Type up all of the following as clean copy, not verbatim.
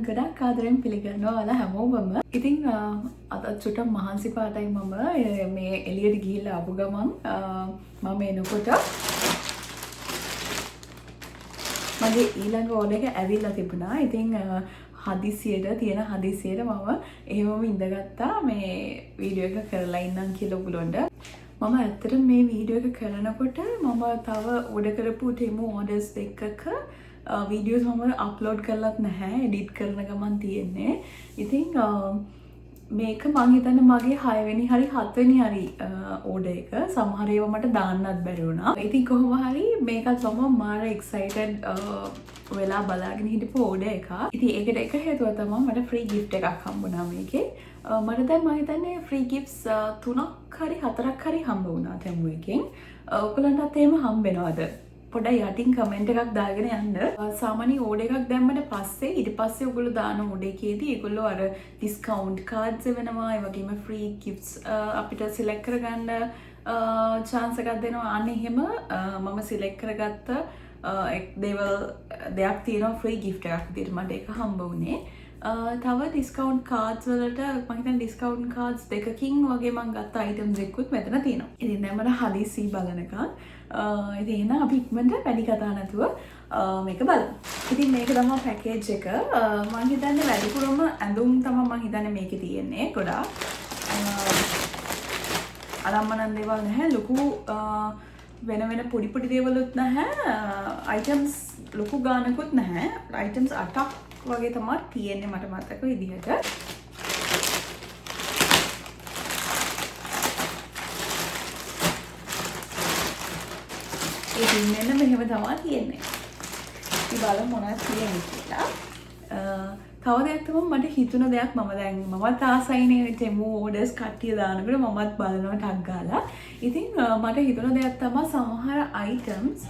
ගොඩක් ආදරෙන් පිළිගන්නවා ඔයාලා හැමෝම. ඉතින් අද චුට්ටක් මහන්සි පාටයි මම මේ එළියට ගිහිල්ලා ආපු ගමන් මම එනකොට මගේ ඊළඟ ඕඩර් එක ඇවිල්ලා තිබුණා. ඉතින් හදිසියට තියෙන හදිසියට මම එහෙමම ඉඳගත්තා මේ වීඩියෝ එක කරලා ඉන්නම් කියලා ඔයගොල්ලන්ට. මම ඇත්තටම මේ වීඩියෝ එක කරනකොට මම තව ඕඩර් කරපු ටෙමු ඕඩර්ස් දෙකක වීඩියෝස් මම අප්ලෝඩ් කරලත් නැහැ. එඩිට් කරන ගමන් තියෙන්නේ. ඉතින් මේක මං හිතන්නේ මගේ 6 වෙනි හරි 7 වෙනි හරි ඕඩර් එක. සමහර ඒවා මට දාන්නත් බැරි වුණා. ඉතින් කොහොම හරි මේකත් මම මාර එක්සයිටඩ් වෙලා බලාගෙන හිටපු ඕඩර් එකක්. ඉතින් ඒකට එක හේතුව තමයි මට ෆ්‍රී ගිෆ්ට් එකක් හම්බුණා මේකේ. මට දැන් මම හිතන්නේ ෆ්‍රී ගිෆ්ට්ස් 3ක් හරි 4ක් හරි හම්බ වුණා තෙමු එකෙන්. ඔයගලන්ටත් එහෙම හම්බෙනවද? පොඩ්ඩක් යටින් කමෙන්ට් එකක් දාගෙන යන්න. සාමාන්‍ය ඕඩර් එකක් දැම්මට පස්සේ ඊට පස්සේ ඔයගොල්ලෝ දාන ඕඩර් එකේදී ඒගොල්ලෝ අර ඩිස්කවුන්ට් කාඩ්ස් වෙනවා. ඒ වගේම ෆ්‍රී ගිෆ්ට්ස් අපිට සිලෙක්ට් කරගන්න chance එකක් දෙනවා. අන්න එහෙම මම සිලෙක්ට් කරගත්ත දෙයක් තියෙනවා ෆ්‍රී ගිෆ්ට් එකක් විදිහට මට ඒක හම්බ වුණේ. තව ඩිස්කවුන්ට් කාඩ්ස් වලට මම හිතන්නේ ඩිස්කවුන්ට් කාඩ්ස් දෙකකින් වගේ මම ගත්ත අයිටම්ස් එක්කුත් මෙතන තියෙනවා. ඉතින් දැන් මට හදිසි බලනකම් ඉතින් එහෙනම් අපි ඉක්මනට වැඩි කතා නැතුව මේක බලමු. ඉතින් මේක තමයි පැකේජ් එක. මම හිතන්නේ වැඩිපුරම ඇඳුම් තමයි මම හිතන්නේ මේකේ තියෙන්නේ ගොඩාක්. අරම්මනන් දේවල් නැහැ. ලොකු වෙන පොඩි පොඩි දේවලුත් නැහැ. අයිටම්ස් ලොකු ගානකුත් නැහැ. අයිටම්ස් 8ක් වගේ තමයි තියෙන්නේ මට මතක විදිහට. ඉතින් මෙන්න මෙහෙම තමයි තියෙන්නේ. ඉතින් බලමු මොනවද තියෙන්නේ කියලා. තව දෙයක් තමයි මට හිතුණ දෙයක් මමත් ආසයිනේ ටෙමු ඕඩර්ස් කට්ටිය දානකොට මමත් බලනවා ටග් ගාලා. ඉතින් මට හිතුණ දෙයක් තමයි සමහර අයිටම්ස්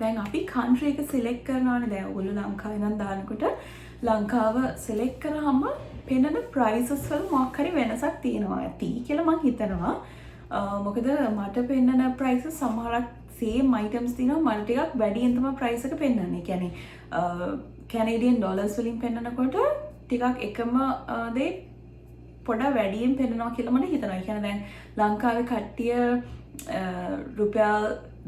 දැන් අපි කන්ට්‍රි එක සිලෙක්ට් කරනවානේ. දැන් ඔයගොල්ලෝ ලංකාවේ නම් දානකොට ලංකාව සිලෙක්ට් කරාම පෙන්නන ප්‍රයිසස් වල මොකක් හරි වෙනසක් තියෙනවා ඇති කියලා මම හිතනවා. මොකද මට පෙන්නන ප්‍රයිසස් සමහරක් සේම් අයිටම්ස් තියෙනවා මට ටිකක් වැඩියෙන් තමයි ප්‍රයිස් එක පෙන්නන්නේ. කියන්නේ කැනේඩියන් ඩොලර්ස් වලින් පෙන්නනකොට ටිකක් එකම දේ පොඩක් වැඩියෙන් පෙන්නනවා කියලා මට හිතනවා. ඒ කියන්නේ දැන් ලංකාවේ කට්ටිය රුපියල්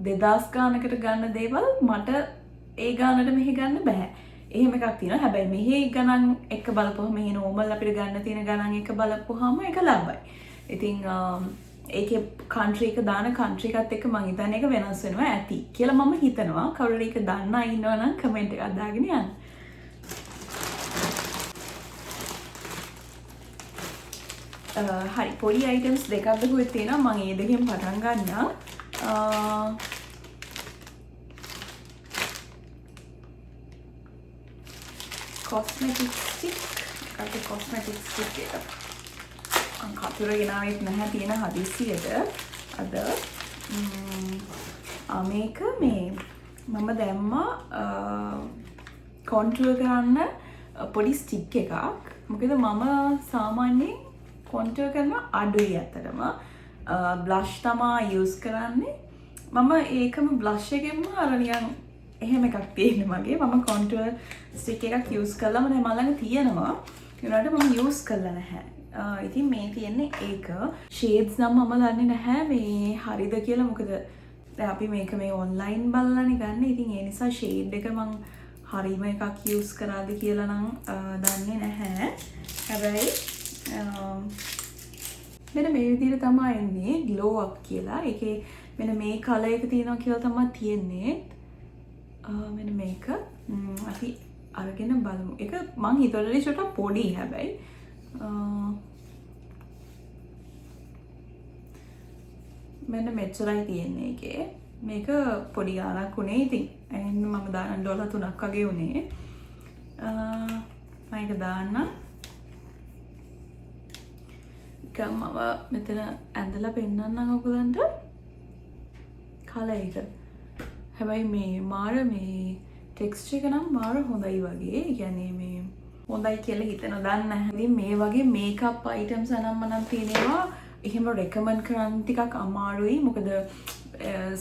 2000 ගානකට ගන්න දේවල් මට ඒ ගානට මෙහි ගන්න බෑ. එහෙම එකක් තියෙනවා. හැබැයි මෙහි ගණන් එක බලපුවම මෙහි නෝමල් අපිට ගන්න තියෙන ගණන් එක බලපුවාම ඒක ලාභයි. ඉතින් ඒකේ කන්ට්‍රි එක දාන කන්ට්‍රි එකත් එක්ක මම හිතන්නේ ඒක වෙනස් වෙනවා ඇති කියලා මම හිතනවා. කවුරුහරි ඒක දන්න අය ඉන්නවා නම් කමෙන්ට් එකක් දාගෙන යන්න. හරි පොඩි අයිටම්ස් දෙකක් දකුවේ තියෙනවා. මම ඒ දෙකෙන් පටන් ගන්නවා. කොස්මෙටික් ස්ටික්. අද කොස්මෙටික් ස්ටික් එක කතුර ගෙනාවෙත් නැහැ තියෙන හදිසියට අද. මේක මේ මම දැම්මා කොන්ටුවර් කරන්න පොඩි ස්ටික් එකක්. මොකද මම සාමාන්‍යයෙන් කොන්ටුවර් කරන අඩුයි ඇත්තටම. බ්ලෂ් තමයි යූස් කරන්නේ. මම ඒකම බ්ලෂ් එකෙන්ම අර නිකන් එහෙම එකක් තියෙන්නේ මගේ. මම කොන්ටුවර් ස්ටික් එකක් යූස් කළාම දැන් මම ළඟ තියෙනවා. ඒනට මම යූස් කළා නැහැ. ඉතින් මේ තියෙන්නේ ඒක. ෂේඩ්ස් නම් මම දන්නේ නැහැ මේ හරිද කියලා. මොකද දැන් අපි මේක මේ ඔන්ලයින් බලලානේ ගන්න. ඉතින් ඒ නිසා ෂේඩ් එක මං හරිම එකක් යූස් කරාද කියලා නම් දන්නේ නැහැ. හැබැයි මෙන්න මේ විදිහට තමයි එන්නේ ග්ලෝ අප් කියලා. ඒකේ මෙන්න මේ කලර් එක තියෙනවා කියලා තමයි තියෙන්නේ. මෙන්න මේක අපි අරගෙන බලමු. ඒක මං හිතුවලදී චුට්ටක් පොඩි හැබැයි මෙන්න මෙච්චරයි තියෙන්නේ ඒකේ. මේක පොඩි ගාණක් උනේ. ඉතින් එන්න මම දාන ඩොලර් 3ක් වගේ උනේ. මම ඒක දාන්න. මම මෙතන ඇඳලා පෙන්නන්නම් ඔයගලන්ට කලර් එක. හැබැයි මේ මාර මේ ටෙක්ස්චර් එක නම් මාර හොඳයි වගේ. ඒ කියන්නේ මේ හොඳයි කියලා හිතන දන්නේ නැහැ. ඉතින් මේ වගේ මේකප් අයිටම්ස් අනම්මනම් තියෙනවා. එහෙම රෙකමන්ඩ් කරන්න ටිකක් අමාරුයි. මොකද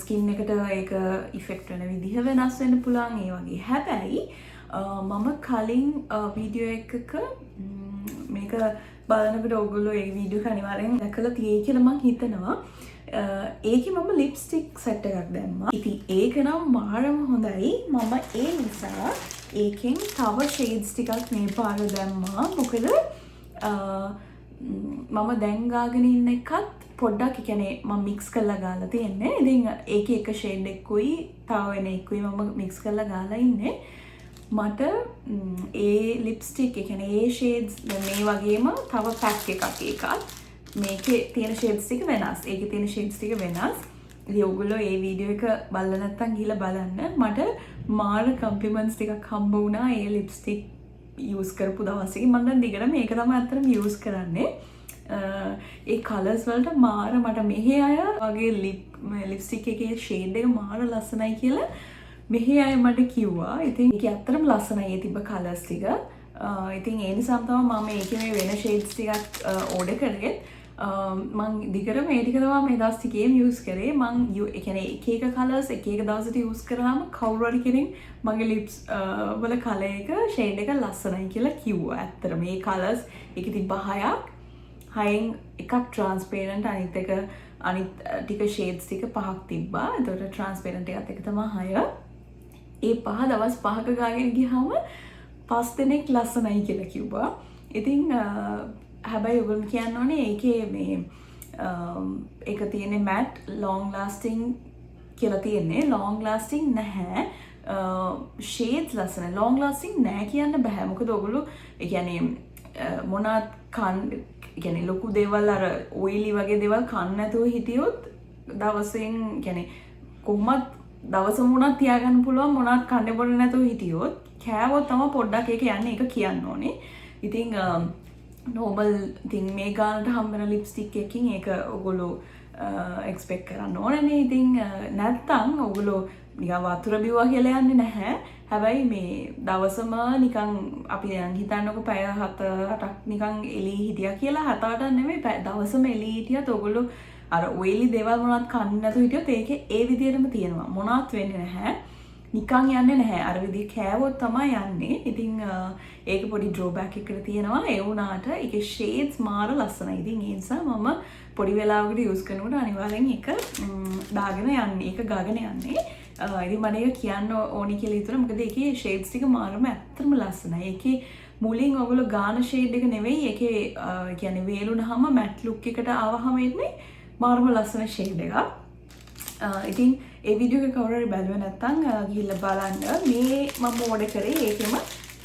ස්කින් එකට ඒක ඉෆෙක්ට් වෙන විදිහ වෙනස් වෙන්න පුළුවන් ඒ වගේ. හැබැයි මම කලින් වීඩියෝ එකක මේක බලනකොට ඔයගොල්ලෝ ඒ වීඩියෝ එක අනිවාර්යෙන් දැකලා තියෙයි කියලා මම හිතනවා. ඒකේ මම ලිප්ස්ටික් සෙට් එකක් දැම්මා. ඉතින් ඒක නම් මාරම හොඳයි. මම ඒ නිසා ඒකෙන් තව ෂේඩ්ස් ටිකක් මේ පාර දැම්මා. මොකද මම දැන් ගාගෙන ඉන්න එකත් පොඩ්ඩක් කියන්නේ මම මික්ස් කරලා ගාලා තියෙන්නේ. ඉතින් ඒකේ එක ෂේඩ් එකකුයි තව වෙන එකකුයි මම මික්ස් කරලා ගාලා ඉන්නේ. මට ඒ ලිප්ස්ටික් ඒ කියන්නේ ඒ ෂේඩ්ස් මේ වගේම තව පැක් එකක් ඒකත් මේකේ තියෙන ෂේඩ්ස් ටික වෙනස්. ඒකේ තියෙන ෂේඩ්ස් ටික වෙනස්. ඉතින් ඔයගොල්ලෝ ඒ වීඩියෝ එක බලලා නැත්නම් ගිහලා බලන්න. මට මාර කම්ප්ලිමන්ට්ස් ටිකක් හම්බ වුණා ඒ ලිප්ස්ටික් යූස් කරපු දවසක. මම දැන් දිගටම මේක තමයි අත්‍තරම යූස් කරන්නේ. ඒ කලර්ස් වලට මාර මට මෙහි අය වගේ ලිප්ස්ටික් එකේ ෂේඩ් එක මාර ලස්සනයි කියලා මෙහි අය මට කිව්වා. ඉතින් ඒක ඇත්තටම ලස්සනයි ඒ තිබ්බ කලර්ස් ටික. ඉතින් ඒ නිසා තමයි මම ඒකේ මේ වෙන ෂේඩ්ස් ටිකක් ඕඩර් කරේ. මං දිගටම මේ ටික තමයි මේ දවස් ටිකේම යූස් කරේ. මං ඒ කියන්නේ එක එක කලර්ස් එක එක දවසට යූස් කරාම කවුරු හරි කෙනෙක් මගේ ලිප්ස් වල කලර් එක ෂේඩ් එක ලස්සනයි කියලා කිව්වා. ඇත්තටම මේ කලර්ස් එකේ තිබ්බ 6ක් 6න් එකක් ට්‍රාන්ස්පේරන්ට් අනිත් ටික ෂේඩ්ස් ටික 5ක් තිබ්බා. එතකොට ට්‍රාන්ස්පේරන්ට් එකත් එක තමයි 6. ඒ 5 දවස් 5ක ගාගෙන ගියාම 5 දෙනෙක් ලස්සනයි කියලා කිව්වා. ඉතින් හැබැයි ඔයගොල්ලෝ කියන්න ඕනේ ඒකේ මේ ඒක තියෙන්නේ මැට් ලොන්గ్ ලාස්ටිං කියලා තියෙන්නේ. ලොන්గ్ ලාස්ටිං නැහැ. ෂේඩ්ස් ලස්සනයි. ලොන්గ్ ලාස්ටිං නැහැ කියන්න බෑ. මොකද ඔයගොල්ලෝ ඒ කියන්නේ මොනවත් කියන්නේ ලොකු දේවල් අර ඔයිලි වගේ දේවල් කන්න නැතුව හිටියොත් දවසෙන් කියන්නේ කොහොමත් දවසම උනත් තියාගන්න පුළුවන්. මොනවත් කන්න බොන්න නැතුව හිටියොත් කෑවොත් තමයි පොඩ්ඩක් ඒක යන්නේ. ඒක කියන්න ඕනේ. ඉතින් නෝබල් ඉතින් මේ ගානට හම්බෙන ලිප්ස්ටික් එකකින් ඒක ඔයගොල්ලෝ එක්ස්පෙක්ට් කරන්න ඕනනේ. ඉතින් නැත්තම් ඔයගොල්ලෝ නිකන් වතුර බිව්වා කියලා යන්නේ නැහැ. හැබැයි මේ දවසම නිකන් අපි දැන් හිතන්නකො පැය 7-8ක් නිකන් එළී හිටියා කියලා 7-8ක් නෙමෙයි දවසම එළී හිටියත් ඔයගොල්ලෝ අර ඔයිලි දේවල් මොනවත් කන්නේ නැතුව හිටියොත් ඒකේ ඒ විදිහටම තියෙනවා. මොනවත් වෙන්නේ නැහැ. නිකන් යන්නේ නැහැ. අර විදිහ කෑවොත් තමයි යන්නේ. ඉතින් ඒක පොඩි ඩ්‍රෝබැක් එකකට තියෙනවා. ඒ වුණාට ඒකේ ෂේඩ්ස් මාර ලස්සනයි. ඉතින් ඒ නිසා මම පොඩි වෙලාවකට යූස් කරනකොට අනිවාර්යෙන් ඒක දාගෙන යන්නේ. ඒක ගාගෙන යන්නේ. ඉතින් මම ඒක කියන්න ඕනි කියලා හිතුණා. මොකද ඒකේ ෂේඩ්ස් ටික මාරම ඇත්තටම ලස්සනයි. ඒකේ මුලින් ඔයගොල්ලෝ ගාන ෂේඩ් එක නෙවෙයි. ඒකේ කියන්නේ වේලුනහම මැට් ලුක් එකට ආවහම එන්නේ මාරම ලස්සන ෂේඩ් එකක්. ඉතින් ඒ වීඩියෝ එක කවුරු හරි බැලුවේ නැත්නම් ගිහිල්ලා බලන්න. මේ මම ඕඩර් කරේ ඒකෙම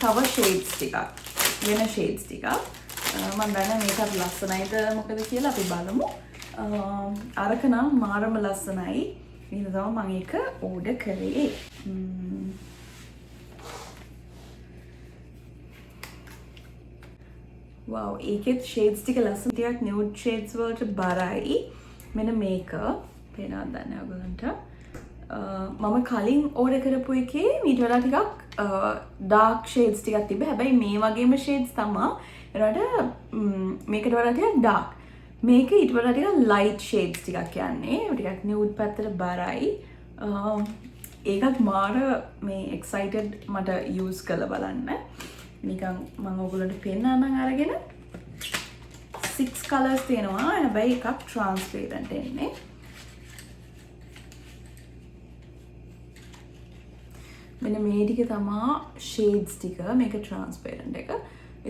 තව ෂේඩ්ස් ටිකක්. වෙන ෂේඩ්ස් ටිකක්. මම දන්නා මේකත් ලස්සනයිද මොකද කියලා අපි බලමු. අරක නම් මාරම ලස්සනයි. එහෙනම් තමයි මම ඒක ඕඩර් කරේ. wow ඒකෙත් ෂේඩ්ස් ටික ලස්සන ටිකක් නියුඩ් ෂේඩ්ස් වලට බරයි. මෙන්න මේක පේනවද දන්නේ ඔයගලන්ට. මම කලින් ඕඩර් කරපු එකේ මීට වඩා ටිකක් ඩාර්ක් ෂේඩ්ස් ටිකක් තිබ්බ. හැබැයි මේ වගේම ෂේඩ්ස් තමයි. ඒකට මේකට වඩා ටිකක් ඩාර්ක්. මේක ඊට වඩා ටිකක් ලයිට් ෂේඩ්ස් ටිකක් යන්නේ. ටිකක් නියුඩ් පැත්තට බරයි. ඒකත් මාර මේ එක්සයිටඩ් මට යූස් කරලා බලන්න. නිකන් මම ඔයගොල්ලන්ට පෙන්නන්නම් අරගෙන 6 කලර්ස් තියෙනවා. හැබැයි එකක් ට්‍රාන්ස්පේරන්ට් එන්නේ. මෙන්න මේ ටික තමයි ෂේඩ්ස් ටික. මේක ට්‍රාන්ස්පේරන්ට් එක.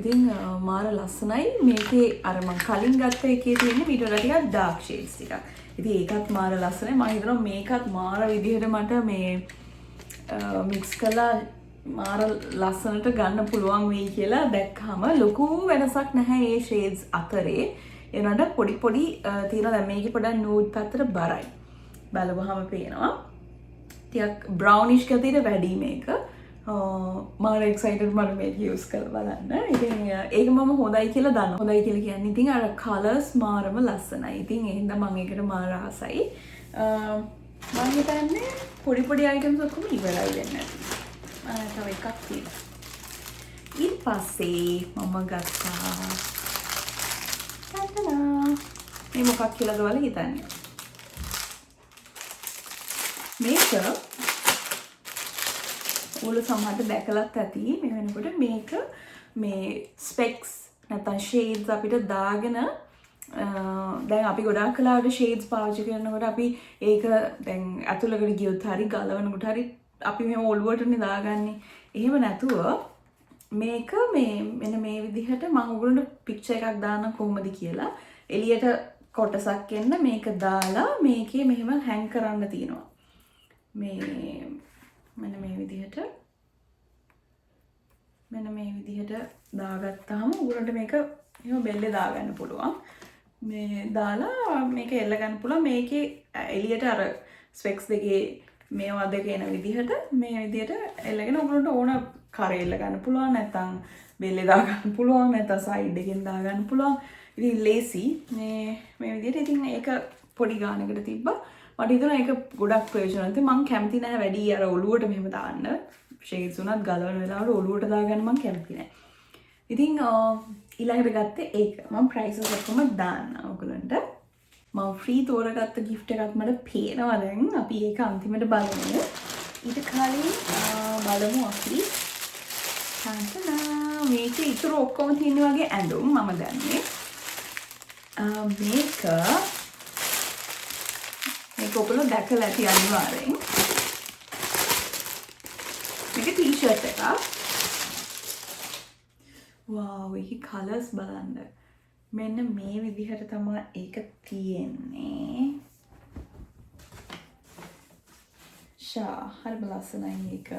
ඉතින් මාර ලස්සනයි. මේකේ අර මම කලින් ගත්ත එකේ තියෙන්නේ ඊට වඩා ටිකක් ඩාර්ක් ෂේඩ්ස් ටිකක්. ඉතින් ඒකත් මාර ලස්සනයි. මම හිතනවා මේකත් මාර විදිහට මට මේ මික්ස් කරලා මාර ලස්සනට ගන්න පුළුවන් වෙයි කියලා දැක්කම ලොකු වෙනසක් නැහැ මේ ෂේඩ්ස් අතරේ. ඒ වුණාට පොඩි පොඩි තියෙනවා. දැන් මේකේ පොඩක් නූඩ් පැත්තට බරයි. බලවහම පේනවා. ටිකක් බ්‍රවුනිෂ් ගතියට වැඩි මේක. මාර එක්සයිටඩ් මම මේක යූස් කරලා බලන්න. ඉතින් ඒක මම හොඳයි කියලා දන්නවා. හොඳයි කියලා කියන්නේ ඉතින් අර කලර්ස් මාරම ලස්සනයි. ඉතින් ඒ හින්දා මම ඒකට මාර ආසයි. මම හිතන්නේ පොඩි පොඩි අයිටම්ස් ඔක්කොම ඉවරයි වෙන්නේ. තව එකක් තියෙනවා. ඊට පස්සේ මම ගත්තා මේ මොකක් කියලාද වල හිතන්නේ. මේක ඔයාලා සමහරට දැකලත් ඇති මේ වෙනකොට මේක මේ ස්පෙක්ස් නැත්නම් ෂේඩ්ස් අපිට දාගෙන දැන් අපි ගොඩාක් කලාවට ෂේඩ්ස් පාවිච්චි කරනකොට අපි ඒක දැන් ඇතුළකට ගියොත් හරි ගලවනකොට හරි අපි මේ ඔළුවටනේ දාගන්නේ. එහෙම නැතුව මේක මෙන්න මේ විදිහට මම ඔයගොල්ලන්ට පික්චර් එකක් දාන්න කොහොමද කියලා එළියට කොටසක් එන්න මේක දාලා මේකේ මෙහෙම හැං කරන්න තියෙනවා. මෙන්න මේ විදිහට දාගත්තාම ඔයගොල්ලන්ට මේක එහෙම බෙල්ලේ දාගන්න පුළුවන්. මේ දාලා මේක එල්ල ගන්න පුළුවන්. මේකේ එළියට අර ස්පෙක්ස් දෙකේ මේවා දෙක එන විදිහට මේ විදිහට එල්ලගෙන ඔයගොල්ලන්ට ඕන කරේ එල්ල ගන්න පුළුවන්. නැත්නම් බෙල්ලේ දා ගන්න පුළුවන්. නැත්නම් සයිඩ් එකෙන් දා ගන්න පුළුවන්. ඉතින් ලේසි මේ විදිහට. ඉතින් ඒක පොඩි ගානකට තිබ්බා. මට හිතුණා ඒක ගොඩක් ප්‍රයෝජනවත්. මම කැමති නැහැ වැඩි අර ඔළුවට මෙහෙම දාන්න. ෂේඩ්ස් උනත් ගලවන වෙලාවට ඔළුවට දාගන්න මම කැමති නැහැ. ඉතින් ඊළඟට ගත්තේ ඒක. මම ප්‍රයිසස් ඔක්කොම දාන්න ඔයගලන්ට. මම ෆ්‍රී තෝරගත්ත gift එකක් මට පේනවා දැන්. අපි ඒක අන්තිමට බලමු. ඊට කලින් බලමු අපි තාන්තනා මේකේ ඉතුරු ඔක්කොම තියෙන වගේ ඇඳුම් මම දැන්නේ. මේක ඔයගොල්ලෝ දැකලා ඇති අනිවාර්යෙන්. මේක ටී-ෂර්ට් එකක්. wow ඒකේ කලර්ස් බලන්න. මෙන්න මේ විදිහට තමයි ඒක තියෙන්නේ. හරි ලස්සනයි ඒක.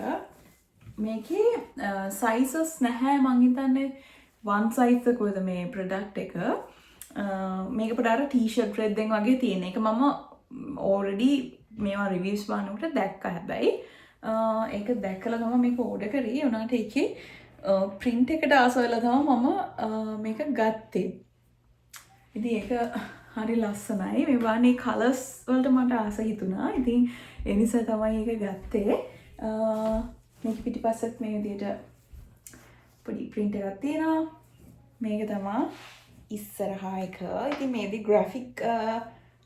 මේකේ සයිසස් නැහැ මං හිතන්නේ one size එකකද මේ ප්‍රොඩක්ට් එක. මේක පොඩාර ටී-ෂර්ට් රෙද්දෙන් වගේ තියෙන එක මම already මේවා රිවිව්ස් බලනකොට දැක්කා හැබැයි. ඒක දැකලා තමයි මේක ඕඩර් කරේ. උනාට ඒකේ print එකට ආස වෙලා තමයි මම මේක ගත්තේ. ඉතින් ඒක හරි ලස්සනයි. මේ වානේ කලර්ස් වලට මට ආස හිතුණා. ඉතින් ඒ නිසා තමයි ඒක ගත්තේ. මේක පිටිපස්සෙත් මේ විදිහට පොඩි print එකක් තියෙනවා. මේක තමයි ඉස්සරහා එක. ඉතින් මේදි graphic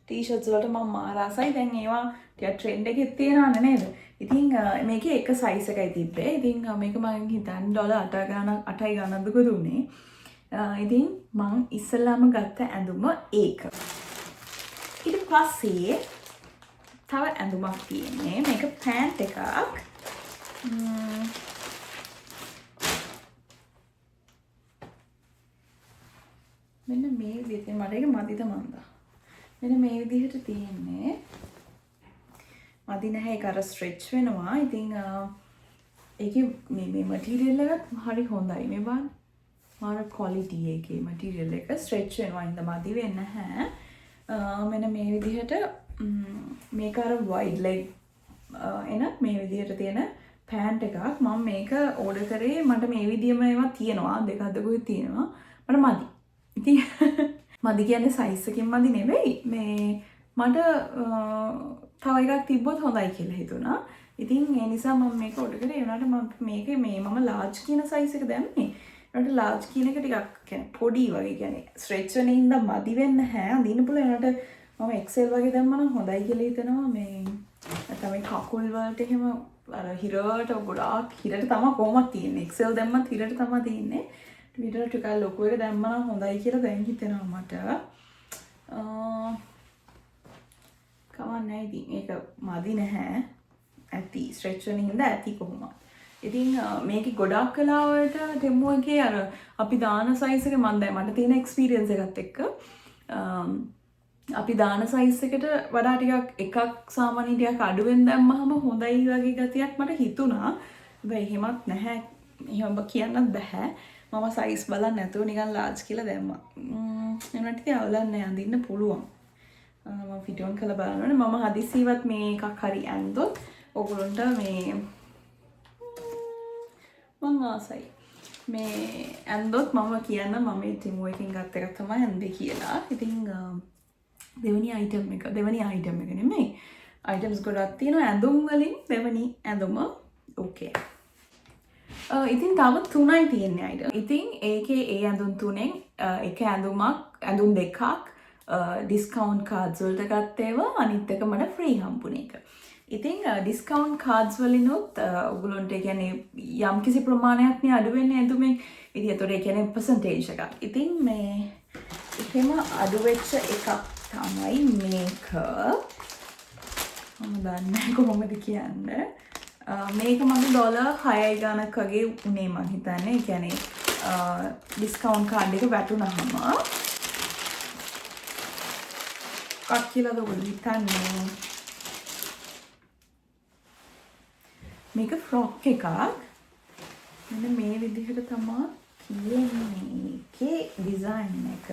t-shirts වලට මම මාර ආසයි. දැන් ඒවා ටික trend එකේ තියෙනවනේ නේද? ඉතින් මේකේ එක size එකයි තිබ්බේ. ඉතින් මේක මම හිතන්නේ $8 ගානක්ද දුන්නේ. ඉතින් මං ඉස්සෙල්ලාම ගත්ත ඇඳුම ඒක. ඊට පස්සේ තව ඇඳුමක් තියෙන්නේ. මේක pant එකක්. මෙන්න මේ විදිහට මට ඒක මදිද මන්දා. මෙන්න මේ විදිහට තියෙන්නේ. මදි නැහැ ඒක අර ස්ට්‍රෙච් වෙනවා. ඉතින් ඒකේ මේ මටීරියල් එකත් හරි හොඳයි. මේ බලන්න. මාර ක්වොලිටි එකේ මටීරියල් එක ස්ට්‍රෙච් වෙනවා. ඉඳ මදි වෙන්නේ නැහැ. මෙන්න මේ විදිහට මේක අර වයිඩ් ලෙග් එන මේ විදිහට තියෙන පෑන්ට් එකක්. මම මේක ඕඩර් කරේ මට මේ විදිහම ඒවා තියෙනවා. දෙකක් දෙකුත් තියෙනවා. මට මදි. ඉතින් මදි කියන්නේ සයිස් එකකින් මදි නෙවෙයි. මේ මට තව එකක් තිබ්බොත් හොඳයි කියලා හිතුණා. ඉතින් ඒ නිසා මම මේක ඕඩර් කරේ. ඒ වුණාට මම මේකේ මම large කියන සයිස් එක දැම්මේ. ඒකට large කියන එක ටිකක් කියන්නේ පොඩි වගේ කියන්නේ stretch වෙන හින්දා මදි වෙන්න නැහැ. අඳින්න පුළුවන්. ඒකට මම XL වගේ දැම්මම නම් හොඳයි කියලා හිතනවා. මේ නැත්නම් මේ කකුල් වලට එහෙම අර හිරට ගොඩාක් හිරට තමයි කොහොමද තියෙන්නේ. XL දැම්මත් හිරට තමයි තියෙන්නේ. විතර ටිකක් ලොකු එක දැම්මම නම් හොඳයි කියලා දැන් හිතෙනවා මට. කවන්නේ ඉතින් ඒක මදි නැහැ. ඇති ස්ට්‍රෙච් වෙන හින්දා ඇති කොහොමද. ඉතින් මේකේ ගොඩාක් කලාවට ටෙමු එකේ අර අපි දාන සයිස් එක මම දැන් මට තියෙන එක්ස්පීරියන්ස් එකත් එක්ක අපි දාන සයිස් එකට වඩා ටිකක් එකක් සාමාන්‍ය ටිකක් අඩුවෙන් දැම්මම හොඳයි වගේ ගතියක් මට හිතුණා. හැබැයි එහෙමත් නැහැ. එහෙම කියන්නත් බෑ. මම සයිස් බලන්න නැතුව නිකන් large කියලා දැම්මා. එනට ඉතින් අවුලක් නැහැ අඳින්න පුළුවන්. මම ෆිට ඔන් කරලා බලන්න ඕනේ. මම හදිසියවත් මේ එකක් හරි ඇන්දොත් ඔයගොල්ලන්ට මේ මම ආසයි. මේ ඇන්දොත් මම කියන්න මම මේ ටිමු එකකින් ගත්ත එක තමයි ඇන්දේ කියලා. ඉතින් දෙවෙනි අයිටම් එක නෙමෙයි. අයිටම්ස් ගොඩක් තියෙනවා ඇඳුම් වලින් දෙවෙනි ඇඳුම. ඕකේ. ඉතින් තව 3යි තියෙන්නේ අයිටම්. ඉතින් ඒකේ ඒ ඇඳුම් 3න් එක ඇඳුම් දෙකක් ඩිස්කවුන්ට් කාඩ්ස් වලට ගත්ත ඒවා අනිත් එක මට ෆ්‍රී හම්බුනේ එක. ඉතින් ඩිස්කවුන්ට් කාඩ්ස් වලිනුත් ඔයගොල්ලන්ට ඒ කියන්නේ යම්කිසි ප්‍රමාණයක් නේ අඩු වෙන්නේ ඇඳුමෙන්. ඉතින් ඒතකොට ඒ කියන්නේ පර්සන්ටේජ් එකක්. ඉතින් මේ එකම අඩු වෙච්ච එකක් තමයි මේක. මම දන්නේ නැහැ කොහොමද කියන්නේ. මේක මගේ ඩොලර් 6 ගණක් වගේ උනේ මං හිතන්නේ. ඒ කියන්නේ ඩිස්කවුන්ට් කාඩ් එක වැටුනහම මොකක් කියලාද ඔයගොල්ලෝ හිතන්නේ? මේක ෆ්‍රොක් එකක්. මෙන්න මේ විදිහට තමයි තියෙන්නේ මේකේ ඩිසයින් එක.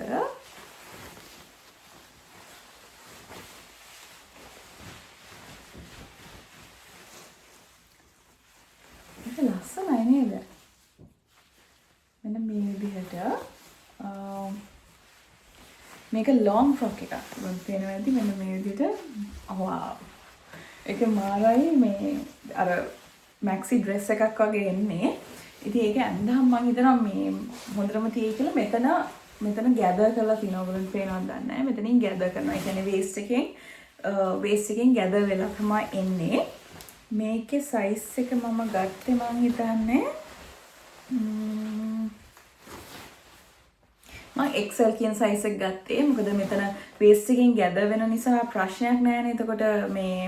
ඒක ලස්සනයි නේද? මෙන්න මේ විදිහට මේක ලොන්ග් ෆ්‍රොක් එකක්. මම පේනවා ඇති මෙන්න මේ විදිහට. වව්. ඒක මාරයි මේ අර මැක්සි ඩ්‍රෙස් එකක් වගේ එන්නේ. ඉතින් ඒක ඇඳහම මම හිතනවා මේ හොඳටම තියෙයි කියලා මෙතන ගැදර් කරලා තිනවා. ඔයගොල්ලෝ පේනවද දන්නේ නැහැ. මෙතනින් ගැදර් කරනවා. ඒ කියන්නේ වේස්ට් එකෙන් ගැදර් වෙලා තමයි එන්නේ. මේකේ සයිස් එක මම ගත්තේ මම හිතන්නේ මම XL කියන සයිස් එක ගත්තේ. මොකද මෙතන වේස්ට් එකෙන් ගැදර් වෙන නිසා ප්‍රශ්නයක් නැහැ නේ. එතකොට මේ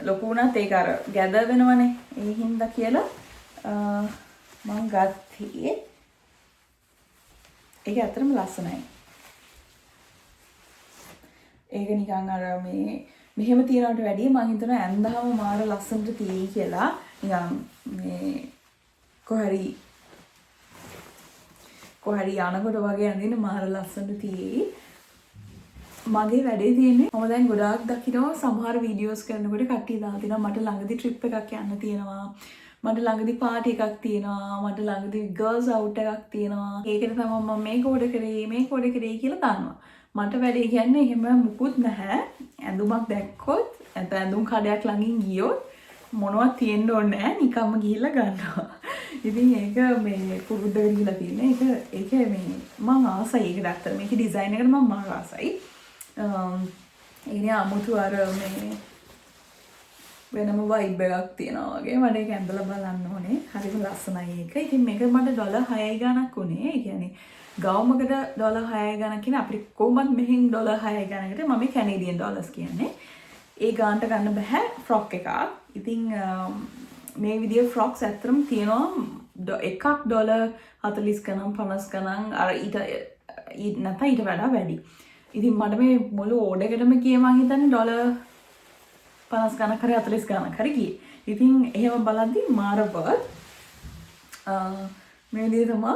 ලොකු වුණත් ඒක අර ගැදර් වෙනවනේ. ඒ හින්දා කියලා මම ගත්තේ. ඒක ඇත්තටම ලස්සනයි. ඒක නිකන් අර මේ මෙහෙම තියනවට වැඩිය මම හිතනවා ඇඳහම මාර ලස්සනට තියෙයි කියලා. නිකන් මේ කොහරි යනකොට වගේ අඳින්න මාර ලස්සනට තියෙයි. මගේ වැඩේ තියෙන්නේ මම දැන් ගොඩාක් දකිනවා සමහර වීඩියෝස් කරනකොට කට්ටිය දාලා තිනවා මට ළඟදි ට්‍රිප් එකක් යන්න තියෙනවා, මට ළඟදි පාටි එකක් තියෙනවා, මට ළඟදි ගර්ල්ස් අවුට් එකක් තියෙනවා, ඒකට තමයි මම මේක ඕඩර් කරේ කියලා දානවා. මට වැඩේ කියන්නේ එහෙම මුකුත් නැහැ. ඇඳුමක් දැක්කොත් නැත්නම් ඇඳුම් කඩයක් ළඟින් ගියොත් මොනවත් තියෙන්න ඕනේ නැහැ, නිකම්ම ගිහිල්ලා ගන්නවා. ඉතින් ඒක මේ පුරුද්දකට ගිහිල්ලා තියෙන. ඒක මේ මම ආසයි ඒකට ඇත්තට. මේකේ ඩිසයින් එකට මම මාර ආසයි. ඒනේ අමුතු අර මේ වෙනම වයිබ් එකක් තියෙනවා වගේ. මට ඒක ඇඳලා බලන්න ඕනේ. හරිම ලස්සනයි ඒක. ඉතින් මේක මට ඩොලර් 6 ගණක් උනේ. ඒ කියන්නේ ගවුමකට ඩොලර් 6 ගණක් කියන අපිට කොහොමද මෙහෙන් ඩොලර් 6 ගණනකට මම කැනේඩියන් ඩොලර්ස් කියන්නේ. ඒ ගානට ගන්න බෑ ෆ්‍රොක් එකක්. ඉතින් මේ විදිහේ ෆ්‍රොක්ස් ඇත්තටම තියෙනවා එකක් ඩොලර් 40 ගණන් 50 ගණන් අර ඊට නැත්නම් ඊට වඩා වැඩි. ඉතින් මට මේ මුළු ඕඩර් එකටම ගියේ මං හිතන්නේ ඩොලර් 50 ගණන් හරි 40 ගණන් හරි ගියේ. ඉතින් එහෙම බලද්දි මාර worth මේ විදිහ තමයි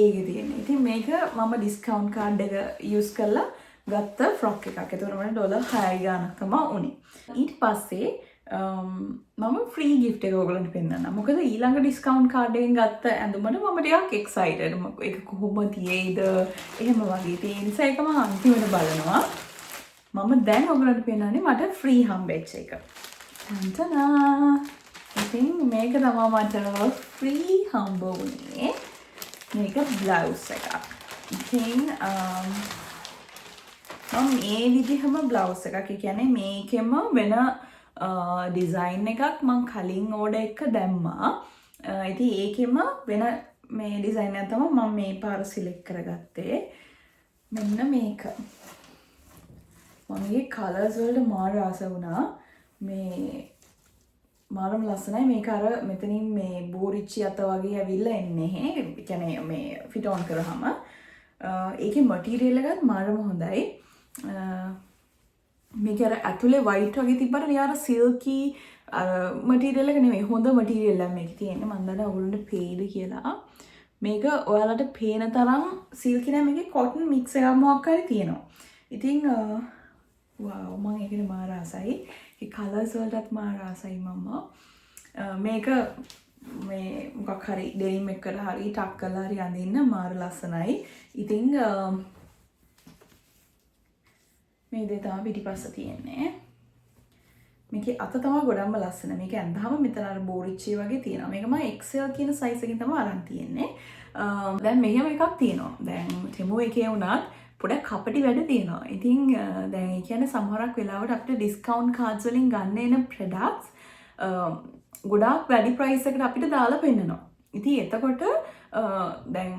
ඒකේ තියෙන්නේ. ඉතින් මේක මම ඩිස්කවුන්ට් කාඩ් එක යූස් කරලා ගත්ත ෆ්‍රොක් එකක්. ඒතකොට මට ඩොලර් 6 ගණක් තමයි උනේ. ඊට පස්සේ මම ෆ්‍රී ගිෆ්ට් එක ඔයගොල්ලන්ට පෙන්නන්නම්. මොකද ඊළඟ ඩිස්කවුන්ට් කාඩ් එකෙන් ගත්ත ඇඳුමට මම ටිකක් එක්සයිටඩ්. ඒක කොහොම තියෙයිද එහෙම වගේ. ඒ නිසා ඒක මම අන්තිමට බලනවා. මම දැන් ඔයගොල්ලන්ට පෙන්නන්නේ මට ෆ්‍රී හම්බෙච්ච එක. තන්ටනා. ඉතින් මේක තමයි මට ෆ්‍රී හම්බ වුණේ. මේක බ්ලවුස් එකක්. ඉතින් මම මේ විදිහම බ්ලවුස් එකක්. ඒ කියන්නේ මේකෙම වෙන ඩිසයින් එකක් මං කලින් ඕඩර් එක දැම්මා. ඉතින් ඒකෙම වෙන මේ ඩිසයින් එක තමයි මම මේ පාර සිලෙක්ට් කරගත්තේ. මෙන්න මේක. මම මේ කලර්ස් වලට මාර ආස වුණා. මේ මාරම ලස්සනයි. මේක අර මෙතනින් මේ බෝරිච්චි අත වගේ ඇවිල්ලා එන්නේ. ඒ කියන්නේ මේ ෆිට ඔන් කරාම ඒකේ මටීරියල් එකත් මාරම හොඳයි. මේක අර ඇතුලේ වයිට් වගේ තිබ්බට නිකන් අර සිල්කි මටීරියල් එක නෙමෙයි, හොඳ මටීරියල් එකක් මේකේ තියෙන්නේ. මම දන්නවා ඔයගොල්ලන්ට පේයිද කියලා. මේක ඔයාලට පේන තරම් සිල්කි නෑ. මේකේ කොටන් මික්ස් එකක් මොකක් හරි තියෙනවා. ඉතින් වව් මම ඒකට මාර ආසයි. ඒ කලර්ස් වලටත් මාර ආසයි මම. මේක මේ මොකක් හරි ඩෙනිම් එකකට හරි ටක් කරලා හරි අඳින්න මාර ලස්සනයි. ඉතින් මේ දේ තමයි පිටිපස්ස තියෙන්නේ. මේකේ අත තමයි ගොඩක්ම ලස්සන. මේක ඇඳහම මෙතන අර බෝරිච්චි වගේ තියෙනවා. මේක මම XL කියන සයිස් එකකින් තමයි අරන් තියෙන්නේ. දැන් මෙහෙම එකක් තියෙනවා. දැන් Temu එකේ වුණත් පොඩක් කපටි වැඩ තියෙනවා. ඉතින් දැන් ඒ කියන්නේ සමහරක් වෙලාවට අපිට ඩිස්කවුන්ට් කාඩ්ස් වලින් ගන්න එන ප්‍රොඩක්ට්ස් ගොඩාක් වැඩි ප්‍රයිස් එකකට අපිට දාලා පෙන්නනවා. ඉතින් එතකොට දැන්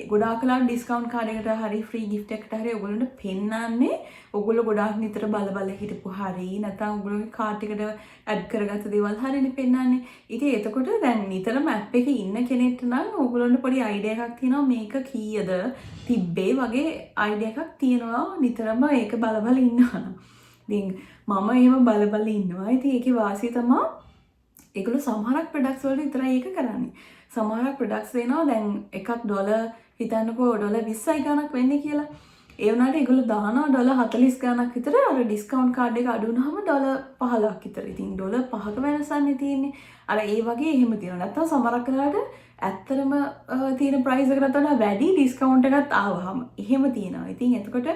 ගොඩාක් කලා ඩිස්කවුන්ට් කාඩ් එකට හරි ෆ්‍රී ගිෆ්ට් එකකට හරි ඔයගොල්ලන්ට පෙන්නන්නේ ඔයගොල්ලෝ ගොඩාක් නිතර බල හිටපු හරි නැත්නම් ඔයගොල්ලෝගේ කාර්ට් එකට ඇඩ් කරගත්ත දේවල් හරිනේ පෙන්නන්නේ. ඉතින් එතකොට දැන් නිතරම ඇප් එකේ ඉන්න කෙනෙක්ට නම් ඔයගොල්ලන්ට පොඩි අයිඩියා එකක් තියෙනවා මේක කීයද තිබ්බේ වගේ අයිඩියා එකක් තියෙනවා නිතරම ඒක බල ඉන්නවා. ඉතින් මම එහෙම බල ඉන්නවා. ඉතින් ඒකේ වාසිය තමයි ඒගොල්ලෝ සමහරක් ප්‍රොඩක්ට්ස් වලට විතරයි ඒක කරන්නේ. සමහරක් ප්‍රොඩක්ට්ස් දෙනවා දැන් එකක් ඩොලර් හිතන්නකෝ ඩොලර් 20යි ගණක් වෙන්නේ කියලා. ඒ වුණාට ඒගොල්ලෝ දානවා ඩොලර් 40 ගණක් විතර අර ඩිස්කවුන්ට් කාඩ් එක අඩු වුණාම ඩොලර් 15ක් විතර. ඉතින් ඩොලර් 5ක වෙනසක්නේ තියෙන්නේ. අර ඒ වගේ එහෙම තියෙනවා. නැත්තම් සමහරක් වෙලාවට ඇත්තටම තියෙන ප්‍රයිස් එකකට වඩා වැඩි ඩිස්කවුන්ට් එකක් ආවහම එහෙම තියෙනවා. ඉතින් එතකොට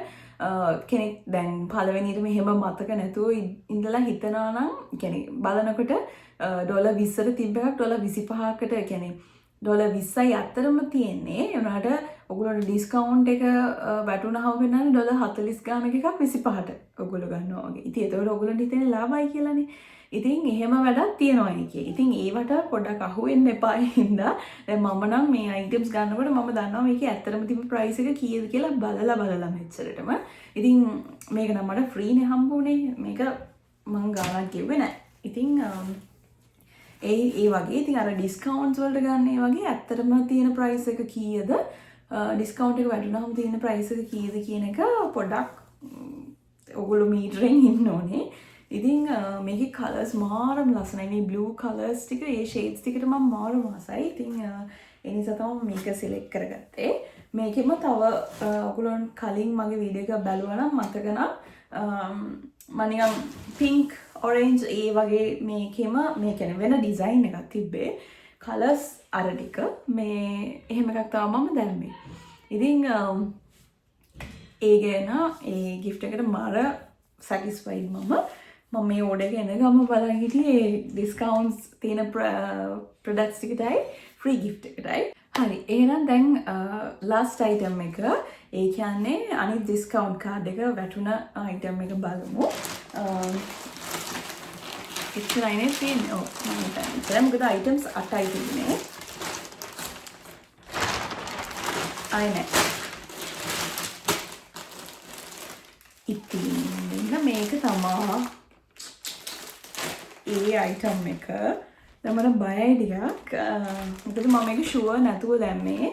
කෙනෙක් දැන් පළවෙනියටම එහෙම මතක නැතුව ඉඳලා හිතනවා නම් කියන්නේ බලනකොට ඩොලර් 20ට තිබ්බ එකක් ඩොලර් 25කට කියන්නේ ඩොලර් 20යි අතරම තියෙන්නේ. ඒ වුණාට ඔයගොල්ලෝ ඩිස්කවුන්ට් එක වැටුණාම වෙනන්නේ ඩොලර් 40 ගානක එකක් 25ට ඔයගොල්ලෝ ගන්නවා වගේ. ඉතින් ඒතකොට ඔයගොල්ලන්ට හිතෙන්නේ ලාභයි කියලානේ. ඉතින් එහෙම වැඩක් තියෙනවා එකේ. ඉතින් ඒවට පොඩ්ඩක් අහුවෙන්න එපා හින්දා දැන් මම නම් මේ අයිටම්ස් ගන්නකොට මම දන්නවා මේකේ ඇත්තටම තිබු ප්‍රයිස් එක කීයද කියලා බලලා මෙච්චරටම. ඉතින් මේක නම් මට ෆ්‍රීනේ හම්බුනේ. මේක මම ගානක් කිව්වේ නැහැ. ඉතින් ඒ වගේ ඉතින් අර ඩිස්කවුන්ට්ස් වලට ගන්න ඒ වගේ ඇත්තටම තියෙන ප්‍රයිස් එක කීයද ඩිස්කවුන්ට් එක වැඩුණාම තියෙන ප්‍රයිස් එක කීයද කියන එක පොඩ්ඩක් ඔයගොල්ලෝ මීටරෙන් ඉන්න ඕනේ. ඉතින් මේකේ කලර්ස් මාරම ලස්සනයි. මේ බ්ලූ කලර්ස් ටික ඒ ෂේඩ්ස් ටිකට මම මාරම ආසයි. ඉතින් ඒ නිසා තමයි මේක සිලෙක්ට් කරගත්තේ. මේකෙම තව ඔයගොල්ලෝ කලින් මගේ වීඩියෝ එක බැලුවා නම් මතක නම් මම නිකන් පින්ක් ඔරෙන්ජ් ඒ වගේ මේකෙම මේ කියන්නේ වෙන ඩිසයින් එකක් තිබ්බේ. කලර්ස් අර ටික මේ එහෙම එකක් තමයි මම දැම්මේ. ඉතින් ඒ ගැන ඒ ගිෆ්ට් එකට මාර සැටිස්ෆයිඩ් මම මේ ඕඩර් එක එන ගම බලන් හිටියේ ඩිස්කවුන්ට්ස් තියෙන ප්‍රොඩක්ට්ස් ටිකටයි ෆ්‍රී ගිෆ්ට් එකටයි. හරි එහෙනම් දැන් ලාස්ට් අයිටම් එක ඒ කියන්නේ අනිත් ඩිස්කවුන්ට් කාඩ් එක වැටුණ අයිටම් එක බලමු. ඉච්චරයිනේ තියෙන්නේ. ඔව් මම හිතන්නේ. මොකද අයිටම්ස් 8යි තිබුණේ. අයනේ. ඉතින් මේක තමයි ඒ අයිටම් එක. දැන් මට බයයි ටිකක්. මොකද මම මේක ෂුවර් නැතුව දැම්මේ.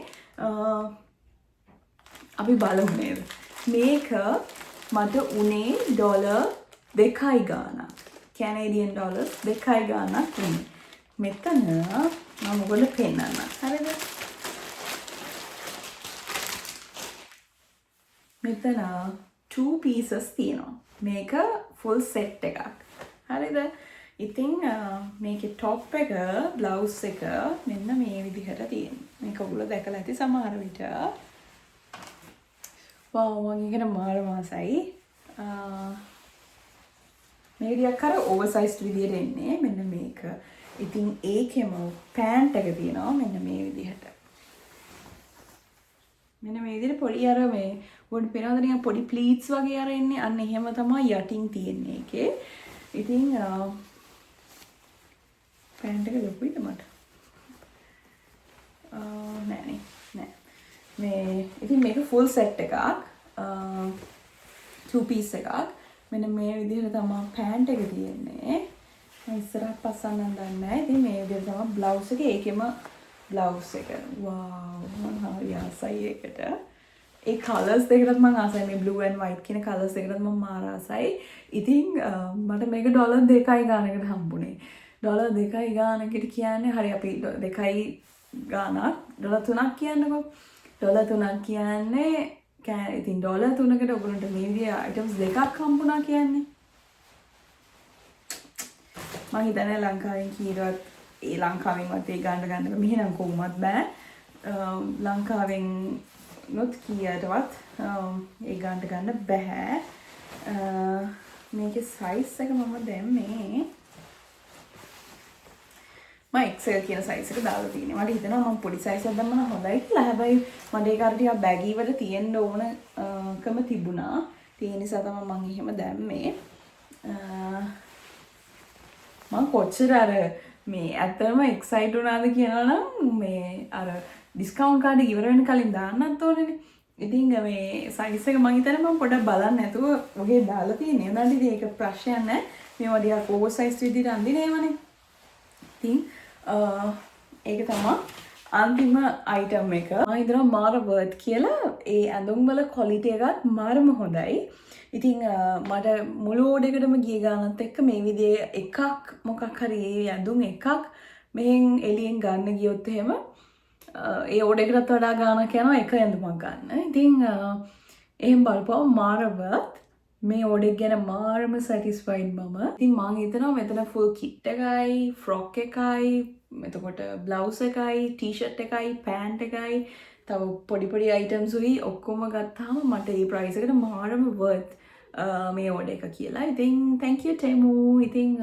අපි බලමු නේද. මේක මට උනේ ඩොලර් 2යි ගාණක්. කැනේඩියන් ඩොලර්ස් 2යි ගාණක් උනේ. මෙතන මම ඔයගොල්ලෝ පෙන්නන්න. හරිද? මෙතන 2 pieces තියෙනවා. මේක full set එකක්. හරිද? ඉතින් මේකේ top එක blouse එක මෙන්න මේ විදිහට තියෙනවා. මේක ඔයගොල්ලෝ දැකලා ඇති සමහර විට. වව් මම ඉගෙන මාසයි. මේ විදිහක් අර oversized විදිහට එන්නේ මෙන්න මේක. ඉතින් ඒකෙම pant එක තියෙනවා මෙන්න මේ විදිහට. මෙන්න මේ විදිහට පොඩි අර මේ උඩ පේනවද නිකන් පොඩි ප්ලීට්ස් වගේ අර එන්නේ. අන්න එහෙම තමයි යටින් තියෙන්නේ ඒකේ. ඉතින් pant එක ලොකුයිද මට? නෑ. මේ ඉතින් මේක full set එකක්. 2 piece එකක්. මෙන්න මේ විදිහට තමයි pant එක තියෙන්නේ. මම ඉස්සරහ පස්සෙන් දන්නේ නැහැ. ඉතින් මේ විදිහට තමයි blouse එක. ඒකෙම blouse එක. wow මම හරි ආසයි ඒකට. ඒ කලර්ස් දෙකටත් මම ආසයි. මේ blue and white කියන කලර්ස් දෙකටත් මම මාර ආසයි. ඉතින් මට මේක ඩොලර් 2යි ගානකට හම්බුනේ. ඩොලර් 2යි ගානකට කියන්නේ හරි අපි 2යි ගානක් ඩොලර් 3ක් කියන්නකෝ. ඩොලර් 3ක් කියන්නේ ඉතින් ඩොලර් 3කට ඔයගොල්ලන්ට මේ විදිහේ අයිටම්ස් දෙකක් හම්බුණා කියන්නේ. මම හිතන්නේ ලංකාවෙන් කීරවත් ඒ ලංකාවෙන්වත් ඒ ගන්න මෙහෙනම් කොහොමවත් බෑ. ලංකාවෙන් නොත් කීයටවත් ඒ ගන්න බෑ. මේකේ සයිස් එක මම දැම්මේ මම XL කියන සයිස් එක දාලා තියෙනවා. මට හිතෙනවා මම පොඩි සයිස් එකක් දැම්මම හොඳයි කියලා. හැබැයි මට ඒක අර ටිකක් බැගී වල තියෙන්න ඕන කම තිබුණා. ඒ නිසා තමයි මම එහෙම දැම්මේ. මම කොච්චර අර මේ ඇත්තම එක්සයිට් වුණාද කියනවනම් මේ අර ඩිස්කවුන්ට් කාඩ් ඉවර වෙන කලින් දාන්නත් ඕනේනේ. ඉතින් මේ සයිස් එක මම හිතන්නේ මම පොඩ්ඩක් බලන්න නැතුව ඔගේ දාලා තියෙන්නේ. උනාට ඉතින් ඒක ප්‍රශ්නයක් නැහැ. මේවා ටිකක් ඕවර් සයිස් විදිහට අඳිනේවනේ. ඉතින් ඒක තමයි අන්තිම අයිටම් එක. මම හිතනවා මාර වර්ත් කියලා. ඒ ඇඳුම් වල ක්වොලිටි එකත් මාරම හොඳයි. ඉතින් මට මුළු ඕඩේකටම ගිය ගානත් එක්ක මේ විදිහේ එකක් මොකක් හරි ඇඳුම් එකක් මෙහෙන් එළියෙන් ගන්න ගියොත් එහෙම ඒ ඕඩේකටත් වඩා ගානක් යනවා එක ඇඳුමක් ගන්න. ඉතින් එහෙම බලපුවම මාර වර්ත්. මේ ඕඩේ ගැන මාරම සැටිස්ෆයිඩ් මම. ඉතින් මම හිතනවා මෙතන ෆුල් කිට් එකයි, ෆ්‍රොක් එකයි, එතකොට බ්ලවුස් එකයි, ටී-ෂර්ට් එකයි, පෑන්ට් එකයි, තව පොඩි පොඩි අයිටම්ස් උයි ඔක්කොම ගත්තාම මට මේ ප්‍රයිස් එකට මාරම වර්ත් මේ ඕඩේ එක කියලා. ඉතින් thank you Temu. ඉතින්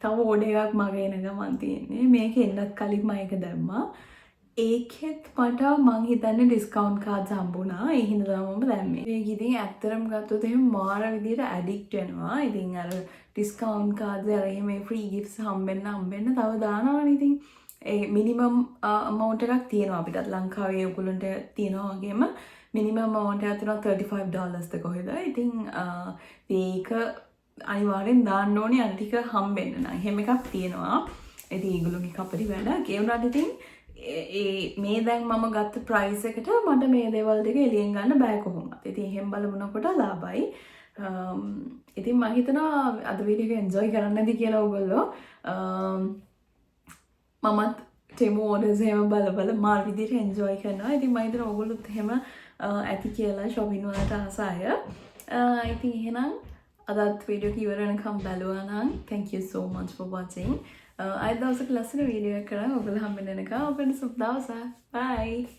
තව ඕඩේ එකක් මගේ එන ගමන් තියෙන්නේ. මේක එන්නත් කලින් මම ඒක දැම්මා. ඒකෙත් මට මං හිතන්නේ ඩිස්කවුන්ට් කාඩ්ස් හම්බුණා. ඒ හින්දා තමයි මම දැම්මේ. මේක ඉතින් ඇත්තටම ගත්තොත් එහෙම මාර විදියට ඇඩික්ට් වෙනවා. ඉතින් අර ඩිස්කවුන්ට් කාඩ්ස් අර එහෙම ෆ්‍රී ගිෆ්ට්ස් හම්බෙන්න තව දානවනේ. ඉතින් ඒ මිනිමම් amount එකක් තියෙනවා අපිටත් ලංකාවේ ඔයගොල්ලන්ට තියෙනවා වගේම මිනිමම් amount එකක් තියෙනවා $35 ද කොහෙද. ඉතින් ඒක අනිවාර්යෙන් දාන්න ඕනේ අර ටික හම්බෙන්න නම්. එහෙම එකක් තියෙනවා. ඉතින් ඒගොල්ලෝගේ කපටි වැඩක්. ඒ වුණාට ඉතින් මේ දැන් මම ගත්ත ප්‍රයිස් එකට මට මේ දේවල් දෙක එළියෙන් ගන්න බෑ කොහොමද. ඉතින් එහෙම බලමුනකොට ලාභයි. ඉතින් මම හිතනවා අද වීඩියෝ එක එන්ජොයි කරන්න ඇති කියලා ඔයගොල්ලෝ. මමත් Temu orders එහෙම බල මාර විදිහට එන්ජොයි කරනවා. ඉතින් මම හිතනවා ඔයගොල්ලොත් එහෙම ඇති කියලා shopping වලට ආස අය. ඉතින් එහෙනම් අදත් වීඩියෝ එක ඉවර වෙනකම් බලුවා නම් thank you so much for watching. අද දවසක ලස්සන වීඩියෝ එකක් කරා ඔයගොල්ලෝ හම්බෙන්න එනකම් ඔබට සුබ දවසක්. bye.